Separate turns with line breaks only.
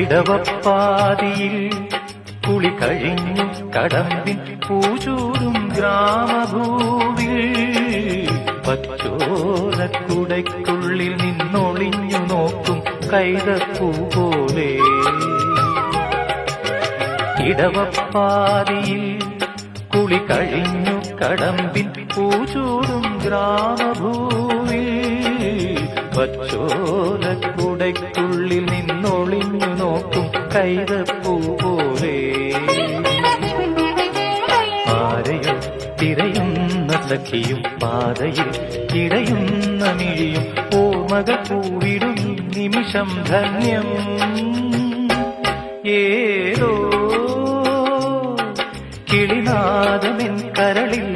ഇടവപ്പാതിയിൽ കുളി കഴിഞ്ഞു കടമ്പിൻ പൂചൂടും ഗ്രാമഭൂവിൽ പച്ചോലക്കുടയ്ക്കുള്ളിൽ നിന്നൊളിഞ്ഞു നോക്കും കൈതപ്പൂ പോലെ ഇടവപ്പാതിയിൽ കുളി കഴിഞ്ഞു കടമ്പിൻ പൂചൂടും ഗ്രാമഭൂവിൽ പച്ചോലക്കുടയ്ക്കുള്ളിൽ നിന്നൊളിഞ്ഞു നോക്കും കൈതപ്പൂ പോലെ ആരെയോ തിരയുന്ന സഖിയും പാതയിൽ ഇടയുന്ന മിഴിയും ഓർമ്മകൾ പൂവിടും നിമിഷം ധന്യം ഏതോ കിളിനാദമെൻ കരളിൽ